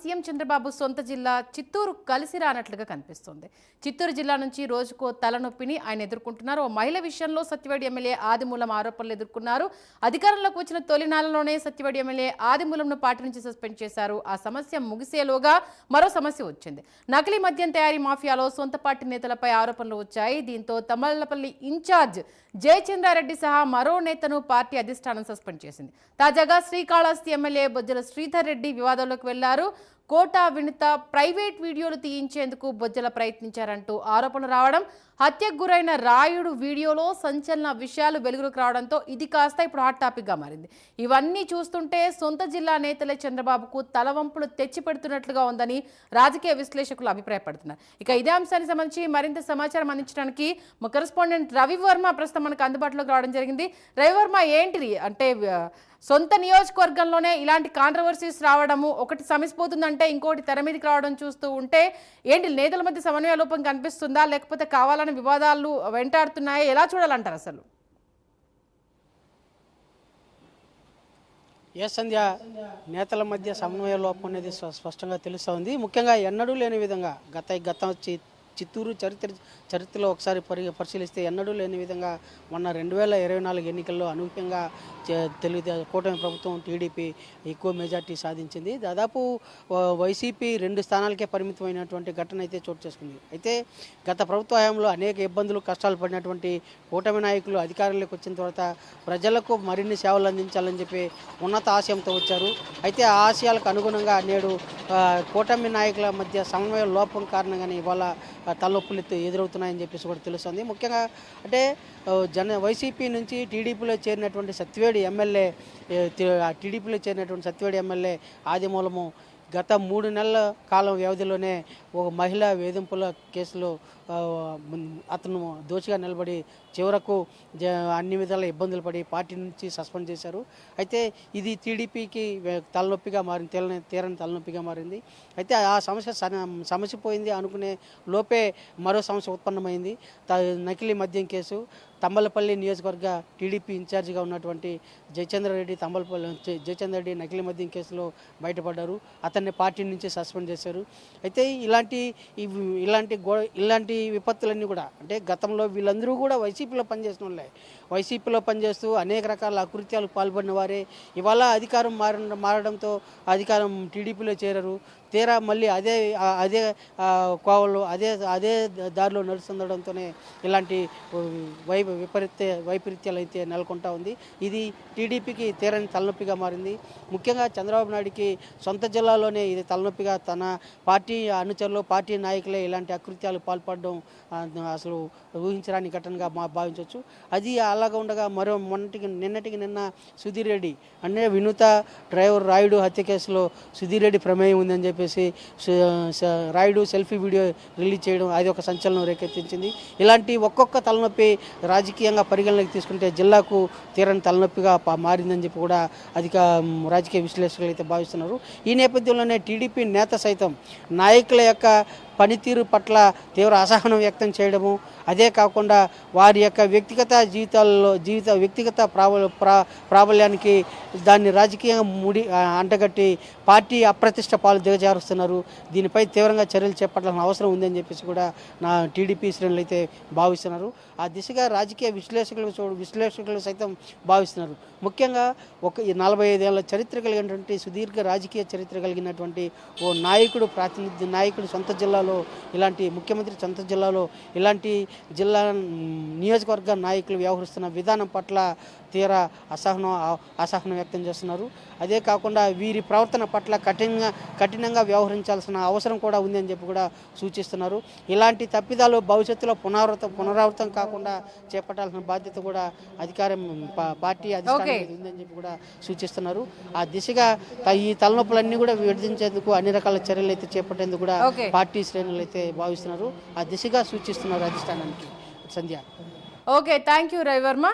CM Chandrababu సొంత జిల్లా చిత్తూరు కలిసి రానట్లుగా కనిపిస్తోంది. చిత్తూరు జిల్లా నుంచి రోజుకో తలనొప్పిని ఆయన ఎదుర్కొంటున్నారు. ఓ మహిళ విషయంలో సత్యవేడి ఎమ్మెల్యే ఆదిమూలం ఆరోపణలు ఎదుర్కొన్నారు. అధికారంలోకి వచ్చిన తొలినాళ్లలోనే సత్యవేడి ఎమ్మెల్యే ఆదిమూలంను పార్టీ నుంచి సస్పెండ్ చేశారు. ఆ సమస్య ముగిసేలోగా మరో సమస్య వచ్చింది. నకిలీ మద్యం తయారీ మాఫియాలో సొంత పార్టీ నేతలపై ఆరోపణలు వచ్చాయి. దీంతో తమ్మలపల్లి ఇన్ఛార్జ్ జయచంద్రారెడ్డి సహా మరో నేతను పార్టీ అధిష్టానం సస్పెండ్ చేసింది. తాజాగా శ్రీకాళహస్తి ఎమ్మెల్యే బొజ్జల శ్రీధర్ రెడ్డి వివాదంలోకి వెళ్లారు. కోటా వినుత ప్రైవేట్ వీడియోలు తీయించేందుకు బొజ్జల ప్రయత్నించారంటూ ఆరోపణలు రావడం, హత్యకు గురైన రాయుడు వీడియోలో సంచలన విషయాలు వెలుగులోకి రావడంతో ఇది కాస్త ఇప్పుడు హాట్ టాపిక్గా మారింది. ఇవన్నీ చూస్తుంటే సొంత జిల్లా నేతలే చంద్రబాబుకు తలవంపులు తెచ్చిపెడుతున్నట్లుగా ఉందని రాజకీయ విశ్లేషకులు అభిప్రాయపడుతున్నారు. ఇక ఇదే అంశానికి సంబంధించి మరింత సమాచారం అందించడానికి మా కరెస్పాండెంట్ రవివర్మ ప్రస్తుతం మనకు అందుబాటులోకి రావడం జరిగింది. రవివర్మ, ఏంటిది అంటే సొంత నియోజకవర్గంలోనే ఇలాంటి కాంట్రవర్సీస్ రావడము, ఒకటి సమసిపోతుందంటే ఇంకోటి తెర మీదకి రావడం చూస్తూ ఉంటే ఏంటి నేతల మధ్య సమన్వయ లోపం కనిపిస్తుందా, లేకపోతే కావాలని వివాదాలు వెంటాడుతున్నాయా, ఎలా చూడాలంటారు అసలు? సంధ్య, నేతల మధ్య సమన్వయ లోపం అనేది స్పష్టంగా తెలుస్తోంది. ముఖ్యంగా ఎన్నడూ లేని విధంగా గత చిత్తూరు చరిత్రలో ఒకసారి పరిశీలిస్తే ఎన్నడూ లేని విధంగా మొన్న 2024 ఎన్నికల్లో అనూహ్యంగా కూటమి ప్రభుత్వం టీడీపీ ఎక్కువ మెజార్టీ సాధించింది. దాదాపు వైసీపీ 2 స్థానాలకే పరిమితమైనటువంటి ఘటన అయితే చోటు చేసుకుంది. అయితే గత ప్రభుత్వ హయాంలో అనేక ఇబ్బందులు కష్టాలు పడినటువంటి కూటమి నాయకులు అధికారంలోకి వచ్చిన తర్వాత ప్రజలకు మరిన్ని సేవలు అందించాలని చెప్పి ఉన్నత ఆశయంతో వచ్చారు. అయితే ఆ ఆశయాలకు అనుగుణంగా నేడు కూటమి నాయకుల మధ్య సమన్వయ లోపం కారణంగానే ఇవాళ తలనొప్పులు ఎదురవుతున్నాయని చెప్పేసి కూడా తెలుస్తుంది. ముఖ్యంగా అంటే వైసీపీ నుంచి టీడీపీలో చేరినటువంటి సత్యవేడి ఎమ్మెల్యే ఆదిమూలము గత 3 నెలల కాలం వ్యవధిలోనే ఒక మహిళా వేధింపుల కేసులో అతను దోషిగా నిలబడి చివరకు అన్ని విధాల ఇబ్బందులు పడి పార్టీ నుంచి సస్పెండ్ చేశారు. అయితే ఇది టీడీపీకి తలనొప్పిగా మారింది, తీరని తలనొప్పిగా మారింది. అయితే ఆ సమస్య పోయింది అనుకునే లోపే మరో సమస్య ఉత్పన్నమైంది. నకిలీ మద్యం కేసు. తంబలపల్లి నియోజకవర్గ టీడీపీ ఇన్ఛార్జిగా ఉన్నటువంటి జయచంద్ర రెడ్డి నకిలీ మద్యం కేసులో బయటపడ్డారు. అతన్ని పార్టీ నుంచి సస్పెండ్ చేశారు. అయితే ఇలాంటి విపత్తులన్నీ కూడా అంటే గతంలో వీళ్ళందరూ కూడా వైసీపీలో పనిచేసిన వాళ్ళే. వైసీపీలో పనిచేస్తూ అనేక రకాల అకృత్యాలకు పాల్పడిన వారే ఇవాళ అధికారం మారడంతో అధికారం టీడీపీలో చేరారు. తీరా మళ్ళీ అదే కోవలు అదే దారిలో నడుస్తుండడంతోనే ఇలాంటి వైపరీత్యాలు అయితే నెలకొంటా ఉంది. ఇది టీడీపీకి తీరని తలనొప్పిగా మారింది. ముఖ్యంగా చంద్రబాబు నాయుడికి సొంత జిల్లాలోనే ఇది తలనొప్పిగా, తన పార్టీ అనుచరులు పార్టీ నాయకులే ఇలాంటి అకృత్యాలు పాల్పడడం అసలు ఊహించరాని ఘటనగా భావించవచ్చు. అది అలాగా ఉండగా నిన్నటికి నిన్న సుధీర్ రెడ్డి అంటే వినూత డ్రైవర్ రాయుడు హత్య కేసులో సుధీర్ రెడ్డి ప్రమేయం ఉందని చెప్పేసి రాయుడు సెల్ఫీ వీడియో రిలీజ్ చేయడం అది ఒక సంచలనం రేకెత్తించింది. ఇలాంటి ఒక్కొక్క తలనొప్పి రాజకీయంగా పరిగణలోకి తీసుకుంటే జిల్లాకు తీరని తలనొప్పిగా మారిందని చెప్పి కూడా రాజకీయ విశ్లేషకులు అయితే భావిస్తున్నారు. ఈ నేపథ్యంలోనే టీడీపీ నేత సైతం నాయకుల యొక్క పనితీరు పట్ల తీవ్ర అసహనం వ్యక్తం చేయడము, అదే కాకుండా వారి యొక్క వ్యక్తిగత ప్రాబల్యానికి దాన్ని రాజకీయంగా అంటగట్టి పార్టీ అప్రతిష్ట పాలు దిగజారుస్తున్నారు. దీనిపై తీవ్రంగా చర్యలు చేపట్టాల్సిన అవసరం ఉందని చెప్పేసి కూడా టీడీపీ శ్రేణులు అయితే భావిస్తున్నారు. ఆ దిశగా రాజకీయ విశ్లేషకులు సైతం భావిస్తున్నారు. ముఖ్యంగా 45 ఏళ్ల చరిత్ర కలిగినటువంటి సుదీర్ఘ రాజకీయ చరిత్ర కలిగినటువంటి ఓ నాయకుడు సొంత జిల్లాలో ఇలాంటి ముఖ్యమంత్రి సొంత జిల్లాలో ఇలాంటి నియోజకవర్గ నాయకులు వ్యవహరిస్తున్న విధానం పట్ల తీవ్ర అసహనం వ్యక్తం చేస్తున్నారు. అదే కాకుండా వీరి ప్రవర్తన పట్ల కఠినంగా వ్యవహరించాల్సిన అవసరం కూడా ఉందని చెప్పి కూడా సూచిస్తున్నారు. ఇలాంటి తప్పిదాలు భవిష్యత్తులో పునరావృతం కాకుండా చేపట్టాల్సిన బాధ్యత కూడా పార్టీ అధిష్టానం ఉందని చెప్పి కూడా సూచిస్తున్నారు. ఆ దిశగా ఈ తలనొప్పులన్నీ కూడా విడిదించేందుకు అన్ని రకాల చర్యలు అయితే చేపట్టేందుకు కూడా పార్టీ శ్రేణులు అయితే భావిస్తున్నారు. ఆ దిశగా సూచిస్తున్నారు అధిష్టానానికి. Sandhya. Okay, thank you Ravi Varma.